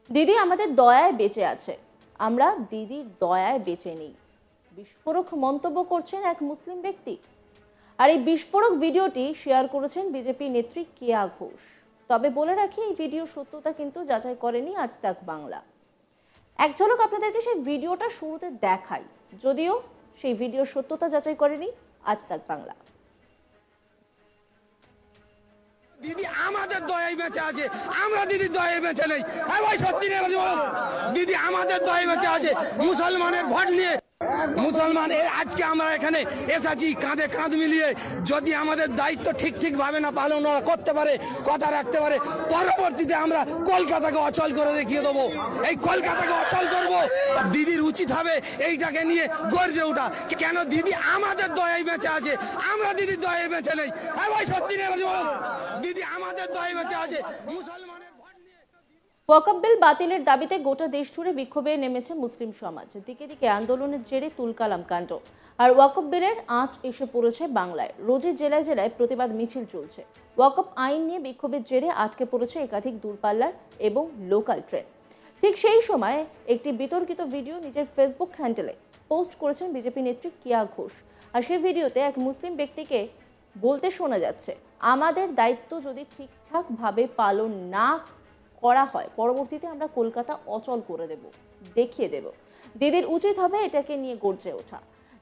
দিদি আমাদের দয়ায় বেঁচে আছে, আমরা দিদির দয়ায় বেঁচে নেই, বিস্ফোরক মন্তব্য করছেন এক মুসলিম ব্যক্তি। আর এই বিস্ফোরক ভিডিওটি শেয়ার করেছেন বিজেপি নেত্রী কেয়া ঘোষ। তবে বলে রাখি, এই ভিডিও সত্যতা কিন্তু যাচাই করেনি আজ তাক বাংলা। এক ঝলক আপনাদেরকে সেই ভিডিওটা শুরুতে দেখাই, যদিও সেই ভিডিও সত্যতা যাচাই করেনি আজ তাক বাংলা। দিদি আমাদের দয়ায় বেঁচে আছে, আমরা দিদির দয়ায় বেঁচে নেই। ভাই সত্যি নেই, দিদি আমাদের দয়ায় বেঁচে আছে। মুসলমানের ভোট নিয়ে মুসলমান আজকে আমরা এখানে এসেছি কাঁধে কাঁধ মিলিয়ে। যদি আমাদের দায়িত্ব ঠিক ভাবে না পালন করতে পারে, কথা রাখতে পারে, পরবর্তীতে আমরা কলকাতাকে অচল করে দেখিয়ে দেবো। এই কলকাতাকে অচল করব। দিদির উচিত হবে এইটাকে নিয়ে গর্জে ওঠা। কেন দিদি আমাদের দয়ায় বেঁচে আছে, আমরা দিদির দয়ায় বেঁচে নেই। ভাই সত্যি নেই, দিদি আমাদের দয়ায় বেঁচে আছে। মুসলমানের ওয়াকফ বিল বাতিলের দাবিতে গোটা দেশ জুড়ে বিক্ষোভে নেমেছে মুসলিম সমাজ। দিকে দিকে আন্দোলনের জেরে তুলকালাম কাণ্ড। আর ওয়াকফ বিলের আঁচ এসে পড়েছে বাংলায়। রোজই জেলায় জেলায় প্রতিবাদ মিছিল চলছে। ওয়াকফ আইন নিয়ে বিক্ষোভের জেরে আটকে পড়েছে একাধিক দূরপাল্লার এবং লোকাল ট্রেন। ঠিক সেই সময় একটি বিতর্কিত ভিডিও নিজের ফেসবুক হ্যান্ডেলে পোস্ট করেছেন বিজেপি নেত্রী কেয়া ঘোষ। আর সেই ভিডিওতে এক মুসলিম ব্যক্তিকে বলতে শোনা যাচ্ছে, আমাদের দায়িত্ব যদি ঠিকঠাকভাবে পালন না করা হয়, পরবর্তীতে আমরা কলকাতা অচল করে দেব, দেখিয়ে দেব। দিদির উচিত হবে এটাকে নিয়ে গর্জে ওঠা।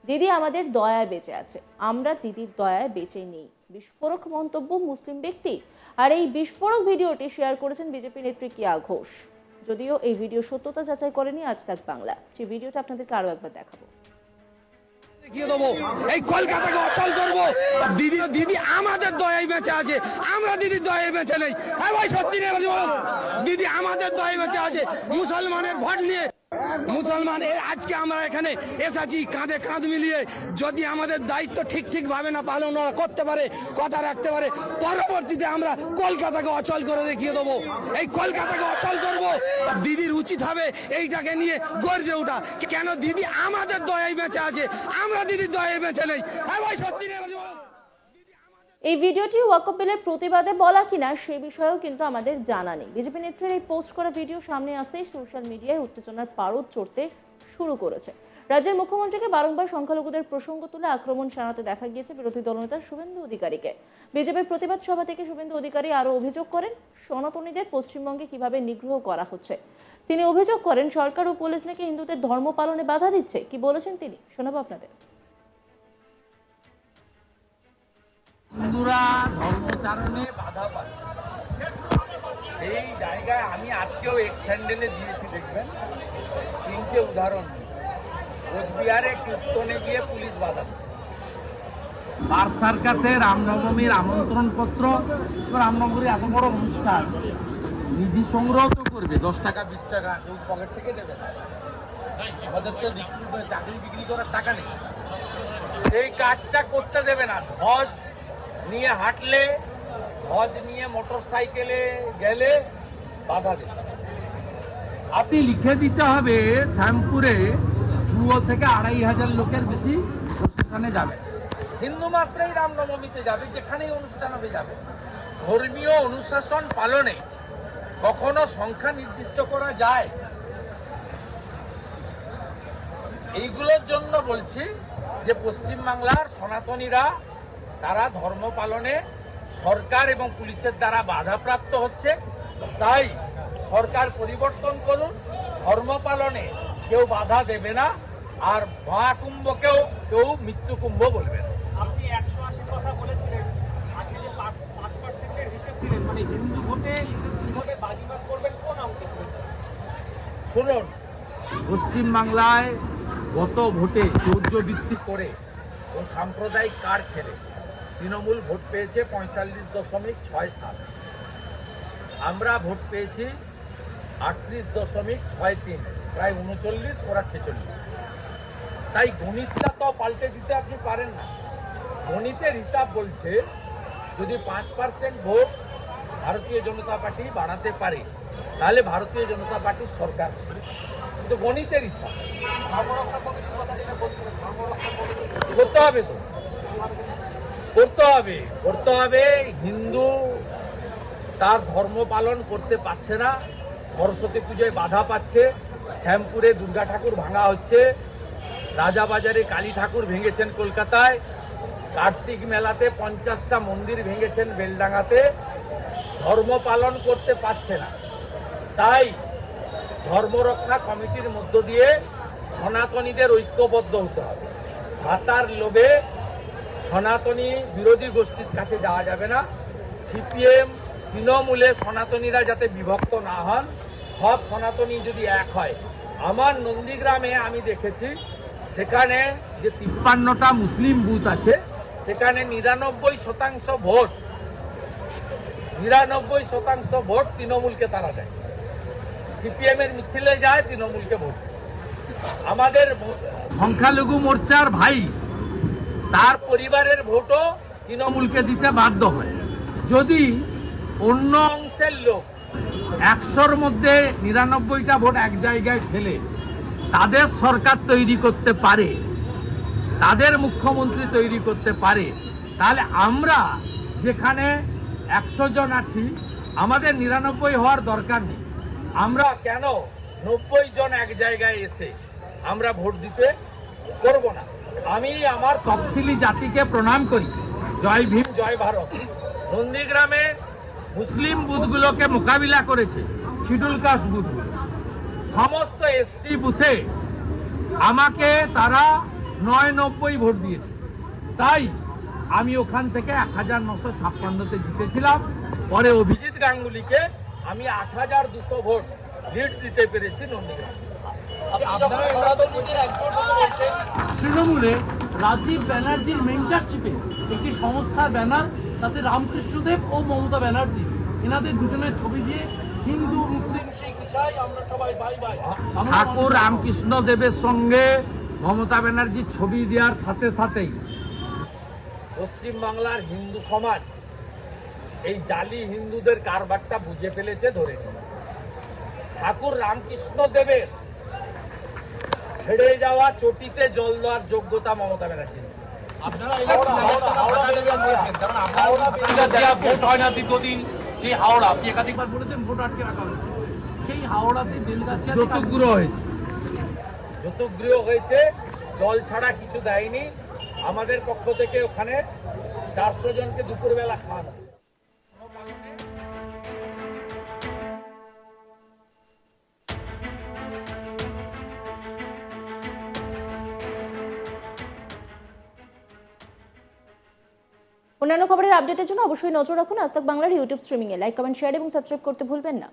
দিদি আমাদের দয়ায় বেঁচে আছে, আমরা দিদির দয়ায় বেঁচে নেই, বিস্ফোরক মন্তব্য মুসলিম ব্যক্তি। আর এই বিস্ফোরক ভিডিওটি শেয়ার করেছেন বিজেপি নেত্রী কেয়া ঘোষ। যদিও এই ভিডিও সত্যতা যাচাই করেনি আজ তাক বাংলা। সেই ভিডিওটা আপনাদেরকে আরো একবার দেখাবো। এই কলকাতাকে অচল করব। দিদি আমাদের দয়ায় বেঁচে আছে, আমরা দিদির দয়ায় বেঁচে নেই। ভাই সত্যি নেই, দিদি আমাদের দয়ায় বেঁচে আছে। মুসলমানের ভোট নিয়ে মুসলমান আজকে আমরা এখানে এসেছি কাঁধে কাঁধ মিলিয়ে। যদি আমাদের দায়িত্ব ঠিক ভাবে না পালন করতে পারে, কথা রাখতে পারে, পরবর্তীতে আমরা কলকাতাকে অচল করে দেখিয়ে দেবো। এই কলকাতাকে অচল করব। দিদির উচিত হবে এইটাকে নিয়ে গর্জে ওঠা। কেন দিদি আমাদের দয়ায় বেঁচে আছে, আমরা দিদির দয়ায় বেঁচে নেই। ভাই সত্যি নেই। এই ভিডিওটি ওয়াকফ বিলের প্রতিবাদে বলা কিনা সে বিষয়েও কিন্তু আমাদের জানা নেই। বিজেপি নেত্রীর এই পোস্ট করা ভিডিও সামনে আসতেই সোশ্যাল মিডিয়ায় উত্তেজনার পারদ চড়তে শুরু করেছে। রাজ্যের মুখ্যমন্ত্রীকে বারংবার সংখ্যালঘুদের প্রসঙ্গ তুলে আক্রমণ শানাতে দেখা গিয়েছে বিরোধী দলনেতা শুভেন্দু অধিকারীকে। বিজেপির প্রতিবাদ সভা থেকে শুভেন্দু অধিকারী আরও অভিযোগ করেন, সনাতনীদের পশ্চিমবঙ্গে কিভাবে নিগ্রহ করা হচ্ছে। তিনি অভিযোগ করেন, সরকার ও পুলিশ নাকি হিন্দুদের ধর্ম পালনে বাধা দিচ্ছে। কি বলেছেন তিনি, শোনাবো আপনাদের। হিন্দুরা ধর্মচারণে বাধা পাচ্ছে, সেই জায়গায় আমি আজকেও এক স্যান্ডেলে দিয়েছি, দেখবেন 3টে উদাহরণ। কোচবিহারে কীর্তনে গিয়ে পুলিশ বাধা দিচ্ছে। পার সার্কাসে রামনবমীর আমন্ত্রণ পত্র, রামনবমীর এত বড় অনুষ্ঠান নিধি সংগ্রহ তো করবে, 10 টাকা 20 টাকা কেউ পকেট থেকে দেবে না। আমাদের তো চাকরি বিক্রি করার টাকা নেই, সেই কাজটা করতে দেবে না। ধ্বজ নিয়ে হাঁটলে, ধ্বজ নিয়ে মোটর সাইকেলে গেলে বাধা দেবে। আপনি লিখে দিতে হবে শ্যামপুরে 2 থেকে 2,500 লোকের বেশি প্রসেশনে যাবে। হিন্দু মাত্রই রামনবমীতে যাবে, যেখানেই অনুষ্ঠান হবে যাবে। ধর্মীয় অনুশাসন পালনে কখনো সংখ্যা নির্দিষ্ট করা যায়? এইগুলোর জন্য বলছি যে পশ্চিমবাংলার সনাতনীরা তারা ধর্ম পালনে সরকার এবং পুলিশের দ্বারা বাধাপ্রাপ্ত হচ্ছে। তাই সরকার পরিবর্তন করুন, ধর্ম পালনে কেউ বাধা দেবে না, আর মহাকুম্ভকেও কেউ মৃত্যুকুম্ভ বলবে না। আপনি 180 কথা বলেছিলেন, আজকে যে 5% হিসেব দিলেন, মানে হিন্দু ভোটে কিভাবে বাজিমাত করবেন, কোন অংশে? শুনুন, পশ্চিমবাংলায় গত ভোটে চৌর্যবৃত্তি করে ও সাম্প্রদায়িক কার্ড খেলে তৃণমূল ভোট পেয়েছে 45.67। আমরা ভোট পেয়েছি 38.63, প্রায় 39, ওরা 46। তাই গণিতটা তো পাল্টে দিতে আপনি পারেন না। গণিতের হিসাব বলছে যদি 5% ভোট ভারতীয় জনতা পার্টি বাড়াতে পারে, তাহলে ভারতীয় জনতা পার্টির সরকার। কিন্তু গণিতের হিসাব করতে হবে, তো করতে হবে। হিন্দু তার ধর্ম পালন করতে পারছে না, সরস্বতী পুজোয় বাধা পাচ্ছে, শ্যামপুরে দুর্গা ঠাকুর ভাঙা হচ্ছে, রাজাবাজারে কালী ঠাকুর ভেঙেছেন কলকাতায়, কার্তিক মেলাতে 50টা মন্দির ভেঙেছেন বেলডাঙ্গাতে, ধর্ম পালন করতে পারছে না। তাই ধর্মরক্ষা কমিটির মধ্য দিয়ে সনাতনীদের ঐক্যবদ্ধ হতে হবে। ভাতার লোভে সনাতনী বিরোধী গোষ্ঠীর কাছে যাওয়া যাবে না। সিপিএম তৃণমূলে সনাতনীরা যাতে বিভক্ত না হন, সব সনাতনী যদি এক হয়। আমার নন্দীগ্রামে আমি দেখেছি, সেখানে যে 53টা মুসলিম বুথ আছে, সেখানে 99% ভোট 99% ভোট তৃণমূলকে তারা দেয়। সিপিএম এর মিছিলে যায়, তৃণমূলকে ভোট। আমাদের সংখ্যালঘু মোর্চার ভাই, তার পরিবারের ভোটও তৃণমূলকে দিতে বাধ্য হয়। যদি অন্য অংশের লোক 100-র মধ্যে 99টা ভোট এক জায়গায় ফেলে তাদের সরকার তৈরি করতে পারে, তাদের মুখ্যমন্ত্রী তৈরি করতে পারে, তাহলে আমরা যেখানে 100 জন আছি, আমাদের 99 হওয়ার দরকার নেই। আমরা কেন 90 জন এক জায়গায় এসে আমরা ভোট দিতে করব না? আমি আমার তফসিলি জাতিকে প্রণাম করি। জয় ভীম, জয় ভারত। নন্দীগ্রামে মুসলিম বুথগুলোকে মোকাবিলা করেছে শিডিউল কাস্ট বুথগুলো। সমস্ত এসসি বুথে আমাকে তারা 99 ভোট দিয়েছে। তাই আমি ওখান থেকে 1956-তে জিতেছিলাম। পরে অভিজিৎ গাঙ্গুলিকে আমি 8200 ভোট লিড দিতে পেরেছি নন্দীগ্রামে। তৃণমূলে রাজীব ব্যানার্জির মেন্টারশিপে একটি সংস্থা ব্যানার, তাতে রামকৃষ্ণদেব ও মমতা ব্যানার্জি এনাদের দুজনের ছবি দিয়ে হিন্দু মুসলিম শিখ ইসাই আমরা সবাই ভাই ভাই। ঠাকুর রামকৃষ্ণ দেবের সঙ্গে মমতা ব্যানার্জির ছবি দেওয়ার সাথে সাথেই পশ্চিমবাংলার হিন্দু সমাজ এই জালি হিন্দুদের কারবারটা বুঝে ফেলেছে, ধরে নিয়েছে। ঠাকুর রামকৃষ্ণ দেবের ছেড়ে যাওয়া চটিতে জল দেওয়ার যোগ্যতা মমতা ব্যানার্জি। আপনারা ভোট হয় না দীর্ঘদিন, যে হাওড়া আপনি একাধিকবার বলেছেন ভোট আটকে রাখা হয়েছে, সেই হাওড়াতে বেলগাছিয়া যৌতুকগৃহ হয়েছে, যৌতুকগৃহ হয়েছে, জল ছাড়া কিছু দেয়নি। আমাদের পক্ষ থেকে ওখানে 400 জনকে দুপুরবেলা খাওয়ানো। অন্যান্য খবরের আপডেটের জন্য অবশ্যই নজর রাখুন আজ তাক বাংলার ইউটিউব স্ট্রিমিংয়ে। লাইক, কমেন্ট, শেয়ার এবং সাবস্ক্রাইব করতে ভুলবেন না।